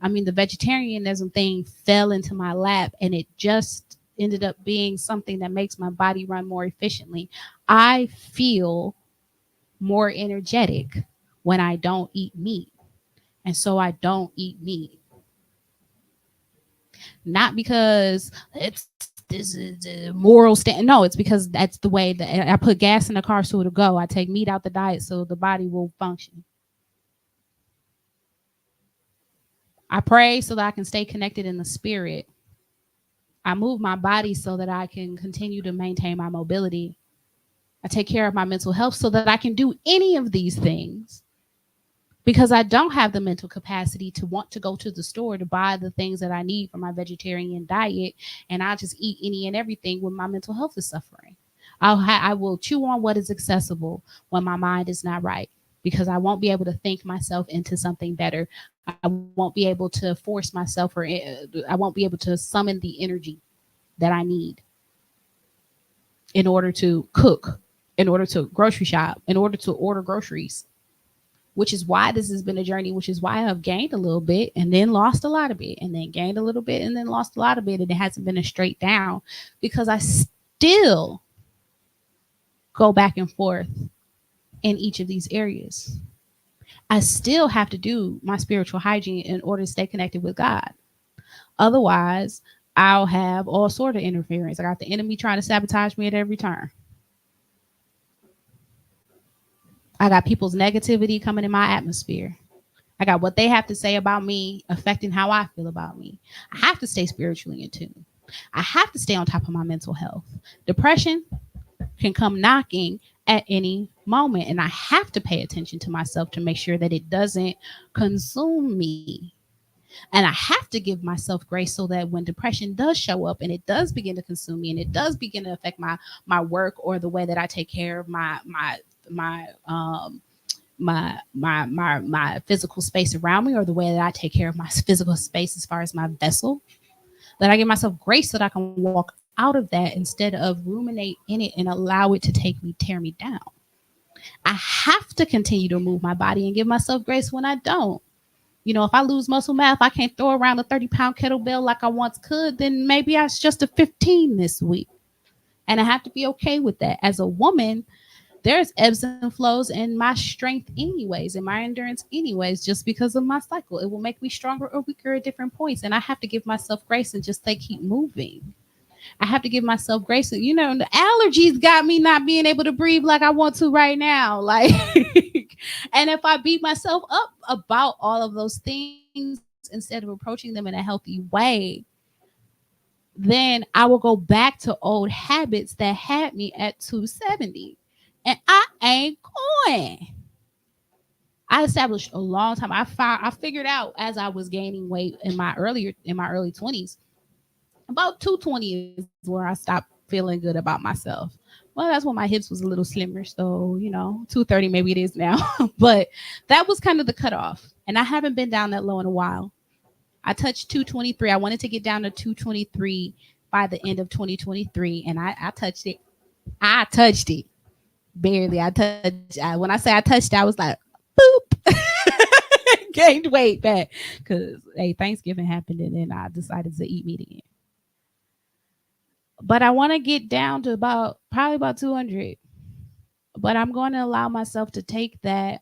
I mean, the vegetarianism thing fell into my lap and it just ended up being something that makes my body run more efficiently. I feel more energetic when I don't eat meat. And so I don't eat meat. Not because this is a moral stand. No, it's because that's the way that I put gas in the car so it'll go. I take meat out the diet so the body will function. I pray so that I can stay connected in the spirit. I move my body so that I can continue to maintain my mobility. I take care of my mental health so that I can do any of these things, because I don't have the mental capacity to want to go to the store to buy the things that I need for my vegetarian diet, and I just eat any and everything when my mental health is suffering. I will chew on what is accessible when my mind is not right, because I won't be able to think myself into something better. I won't be able to force myself, or I won't be able to summon the energy that I need in order to cook, in order to grocery shop, in order to order groceries, which is why this has been a journey, which is why I've gained a little bit and then lost a lot of it and then gained a little bit and then lost a lot of it. And it hasn't been a straight down because I still go back and forth in each of these areas. I still have to do my spiritual hygiene in order to stay connected with God. Otherwise, I'll have all sort of interference. I got the enemy trying to sabotage me at every turn. I got people's negativity coming in my atmosphere. I got what they have to say about me affecting how I feel about me. I have to stay spiritually in tune. I have to stay on top of my mental health. Depression can come knocking at any moment, and I have to pay attention to myself to make sure that it doesn't consume me. And I have to give myself grace so that when depression does show up and it does begin to consume me and it does begin to affect my work or the way that I take care of my physical space around me, or the way that I take care of my physical space as far as my vessel, that I give myself grace so that I can walk out of that instead of ruminate in it and allow it to tear me down. I have to continue to move my body and give myself grace when I don't. If I lose muscle mass, if I can't throw around a 30-pound kettlebell like I once could, then maybe I was just a 15 this week. And I have to be okay with that. As a woman, there's ebbs and flows in my strength anyways, and my endurance anyways, just because of my cycle. It will make me stronger or weaker at different points. And I have to give myself grace and just keep moving. I have to give myself grace. The allergies got me not being able to breathe like I want to right now. And if I beat myself up about all of those things instead of approaching them in a healthy way, then I will go back to old habits that had me at 270. And I ain't going. I established a long time. I figured out as I was gaining weight in my early 20s, about 220 is where I stopped feeling good about myself. Well, that's when my hips was a little slimmer, so 230 maybe it is now. But that was kind of the cutoff, and I haven't been down that low in a while. I touched 223. I wanted to get down to 223 by the end of 2023, and I touched it. I touched it barely. When I say I touched it, I was like, boop, gained weight back because Thanksgiving happened, and then I decided to eat meat again. But I want to get down to probably about 200. But I'm going to allow myself to take that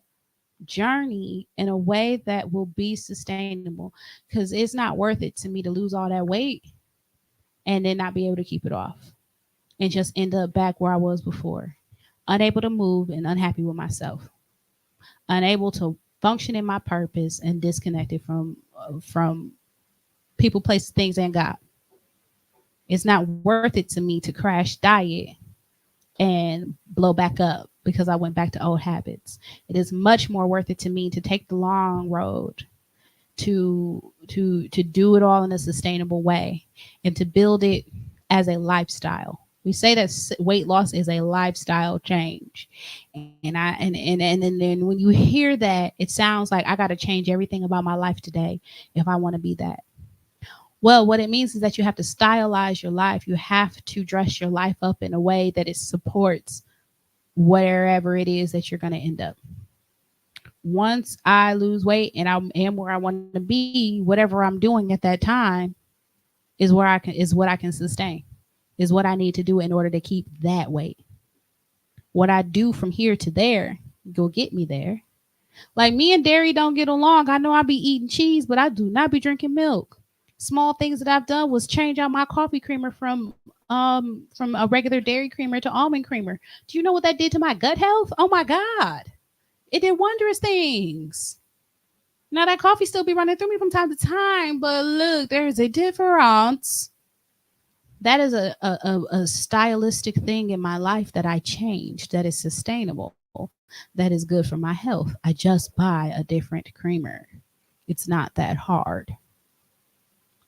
journey in a way that will be sustainable, because it's not worth it to me to lose all that weight and then not be able to keep it off and just end up back where I was before, unable to move and unhappy with myself, unable to function in my purpose and disconnected from people, places, things, and God. It's not worth it to me to crash diet and blow back up because I went back to old habits. It is much more worth it to me to take the long road, to do it all in a sustainable way, and to build it as a lifestyle. We say that weight loss is a lifestyle change, and then when you hear that, it sounds like I got to change everything about my life today if I want to be that. Well, what it means is that you have to stylize your life. You have to dress your life up in a way that it supports wherever it is that you're going to end up. Once I lose weight and I am where I want to be, whatever I'm doing at that time is what I can sustain. Is what I need to do in order to keep that weight. What I do from here to there will get me there. Like, me and dairy don't get along. I know I be eating cheese, but I do not be drinking milk. Small things that I've done was change out my coffee creamer from a regular dairy creamer to almond creamer. Do you know what that did to my gut health? Oh my God. It did wondrous things. Now that coffee still be running through me from time to time, but look, there's a difference. That is a stylistic thing in my life that I changed, that is sustainable, that is good for my health. I just buy a different creamer. It's not that hard.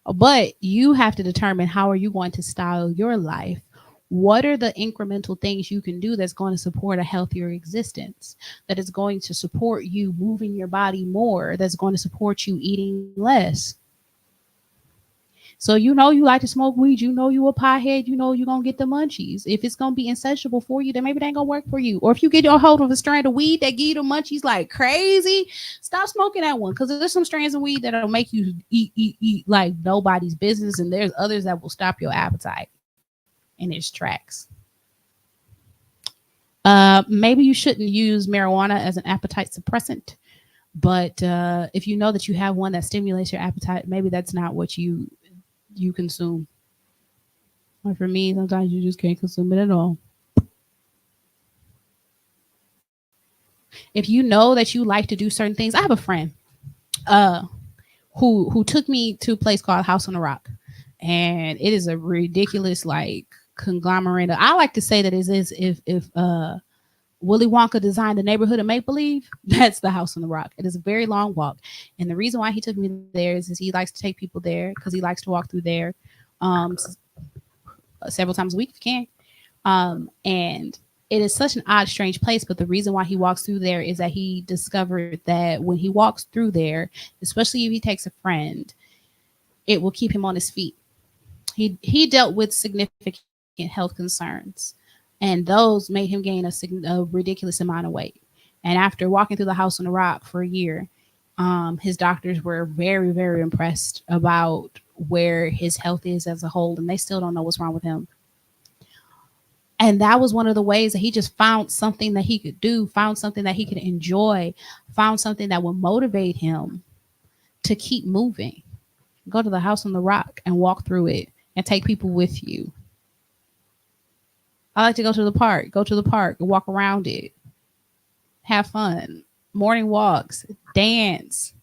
But you have to determine, how are you going to style your life? What are the incremental things you can do that's going to support a healthier existence, that is going to support you moving your body more, that's going to support you eating less? So you like to smoke weed, you a pothead, you're going to get the munchies. If it's going to be insatiable for you, then maybe it ain't going to work for you. Or if you get a hold of a strand of weed that give you the munchies like crazy, stop smoking that one, because there's some strands of weed that'll make you eat like nobody's business, and there's others that will stop your appetite in its tracks. Maybe you shouldn't use marijuana as an appetite suppressant, but if you know that you have one that stimulates your appetite, maybe that's not what you consume. Like for me, sometimes you just can't consume it at all. If you know that you like to do certain things, I have a friend who took me to a place called House on the Rock, and it is a ridiculous like conglomerate. I like to say that it is if Willy Wonka designed the neighborhood of make believe, that's the House on the Rock. It is a very long walk, and the reason why he took me there is he likes to take people there because he likes to walk through there several times a week if you can. And it is such an odd, strange place, but the reason why he walks through there is that he discovered that when he walks through there, especially if he takes a friend, it will keep him on his feet. He dealt with significant health concerns, and those made him gain a ridiculous amount of weight. And after walking through the House on the Rock for a year, his doctors were very, very impressed about where his health is as a whole, and they still don't know what's wrong with him. And that was one of the ways that he just found something that he could do, found something that he could enjoy, found something that would motivate him to keep moving. Go to the House on the Rock and walk through it and take people with you. I like to go to the park and walk around it, have fun, morning walks, dance,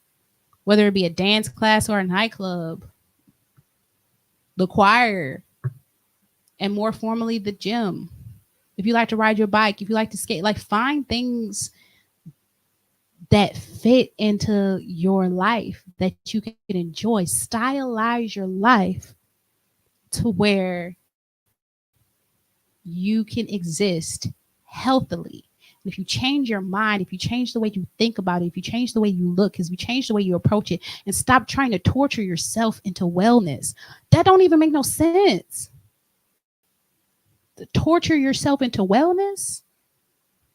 whether it be a dance class or a nightclub, the choir, and more formally, the gym. If you like to ride your bike, if you like to skate, like find things that fit into your life that you can enjoy. Stylize your life to where you can exist healthily. And if you change your mind, if you change the way you think about it, if you change the way you look, if you change the way you approach it, and stop trying to torture yourself into wellness, that don't even make no sense. To torture yourself into wellness,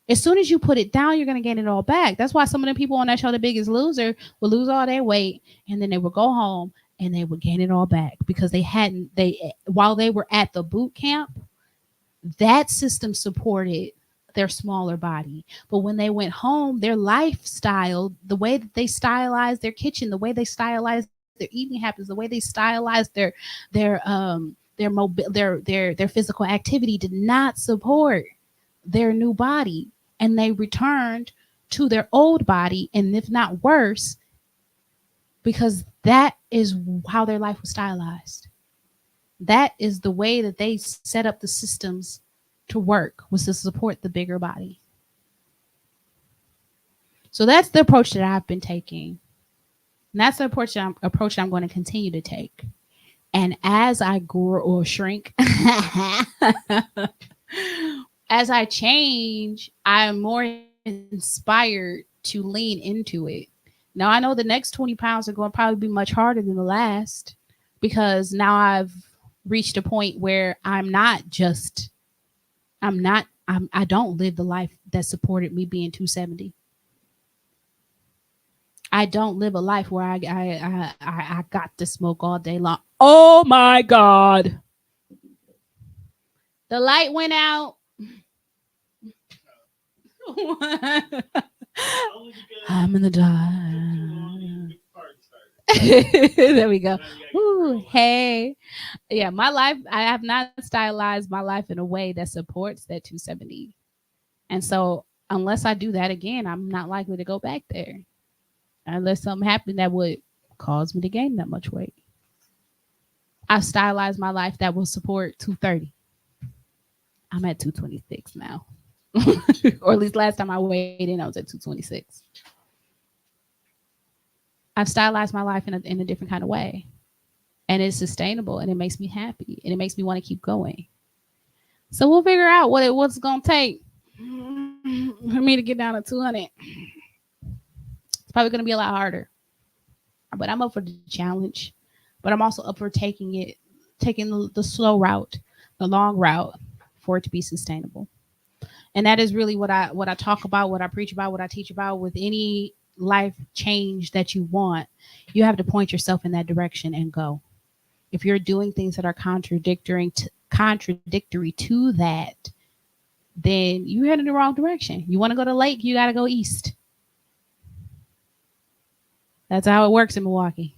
as soon as you put it down, you're going to gain it all back. That's why some of the people on that show, The Biggest Loser, would lose all their weight and then they would go home and they would gain it all back because while they were at the boot camp, that system supported their smaller body. But when they went home, their lifestyle, the way that they stylized their kitchen, the way they stylized their eating habits, the way they stylized their physical activity did not support their new body, and they returned to their old body, and if not worse, because that is how their life was stylized. That is the way that they set up the systems to work, was to support the bigger body. So that's the approach that I've been taking. And that's the approach I'm going to continue to take. And as I grow or shrink, as I change, I'm more inspired to lean into it. Now, I know the next 20 pounds are going to probably be much harder than the last because now I've reached a point where I don't live the life that supported me being 270. I don't live a life where I got to smoke all day long. Oh my God. The light went out. I'm in the dark. There we go. Ooh, hey. Yeah, my life, I have not stylized my life in a way that supports that 270. And so unless I do that again, I'm not likely to go back there. Unless something happened that would cause me to gain that much weight. I've stylized my life that will support 230. I'm at 226 now. Or at least last time I weighed in, I was at 226. I've stylized my life in a different kind of way. And it's sustainable and it makes me happy and it makes me want to keep going. So we'll figure out what's going to take for me to get down to 200. It's probably going to be a lot harder. But I'm up for the challenge. But I'm also up for taking the slow route, the long route, for it to be sustainable. And that is really what I talk about, what I preach about, what I teach about. With any life change that you want, you have to point yourself in that direction and go. If you're doing things that are contradictory to that, then you're heading in the wrong direction. You want to go to the lake, you got to go east. That's how it works in Milwaukee.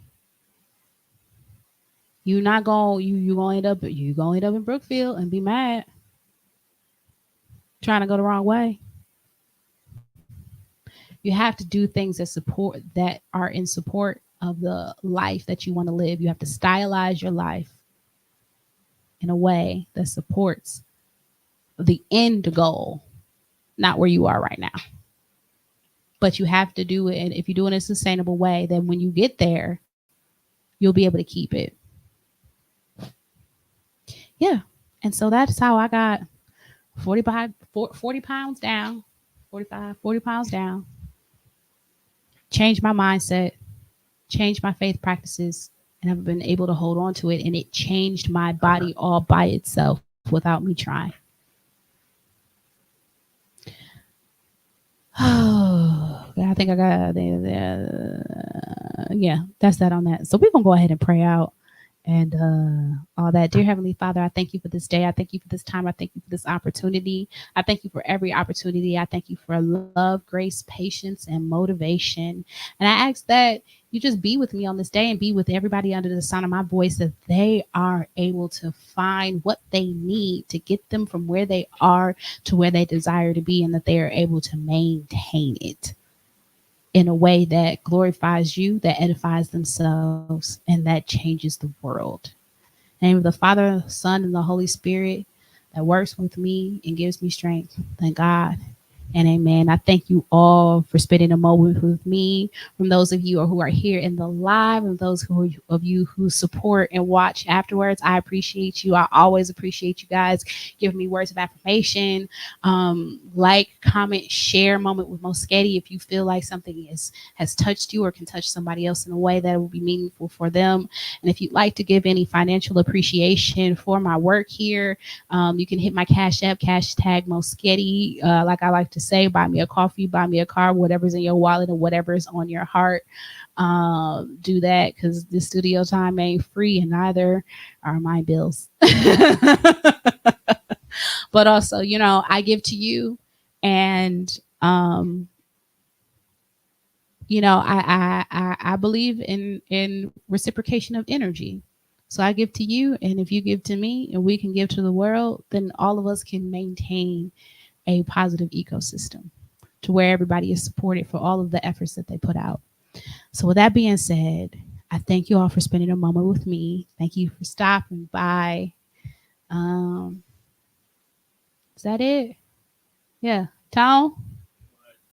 You're not going. You gonna end up in Brookfield and be mad, trying to go the wrong way. You have to do things that are in support of the life that you want to live. You have to stylize your life in a way that supports the end goal, not where you are right now. But you have to do it, and if you do it in a sustainable way, then when you get there, you'll be able to keep it. Yeah. And so that's how I got 40 pounds down, 40 pounds down. Changed my mindset, changed my faith practices, and I've been able to hold on to it. And it changed my body all by itself without me trying. Oh, I think I got yeah, that's that on that. So we're going to go ahead and pray out and all that. Dear Heavenly Father, I thank you for this day. I thank you for this time. I thank you for this opportunity. I thank you for every opportunity. I thank you for love, grace, patience, and motivation. And I ask that you just be with me on this day and be with everybody under the sound of my voice, that they are able to find what they need to get them from where they are to where they desire to be, and that they are able to maintain it in a way that glorifies you, that edifies themselves, and that changes the world. In the name of the Father, Son, and the Holy Spirit that works with me and gives me strength. Thank God. and amen. I thank you all for spending a moment with me. From those of you who are here in the live, and those of you who support and watch afterwards, I appreciate you. I always appreciate you guys giving me words of affirmation. Like, comment, share Moment with Moschetti if you feel like something has touched you or can touch somebody else in a way that will be meaningful for them. And if you'd like to give any financial appreciation for my work here, you can hit my Cash App, #, Moschetti. Like I like to say, buy me a coffee, buy me a car, whatever's in your wallet and whatever's on your heart. Do that, because the studio time ain't free, and neither are my bills. But also, I give to you, and I believe in reciprocation of energy. So I give to you, and if you give to me, and we can give to the world, then all of us can maintain a positive ecosystem to where everybody is supported for all of the efforts that they put out. So with that being said, I thank you all for spending a moment with me. Thank you for stopping by. Is that it? Yeah. Tone?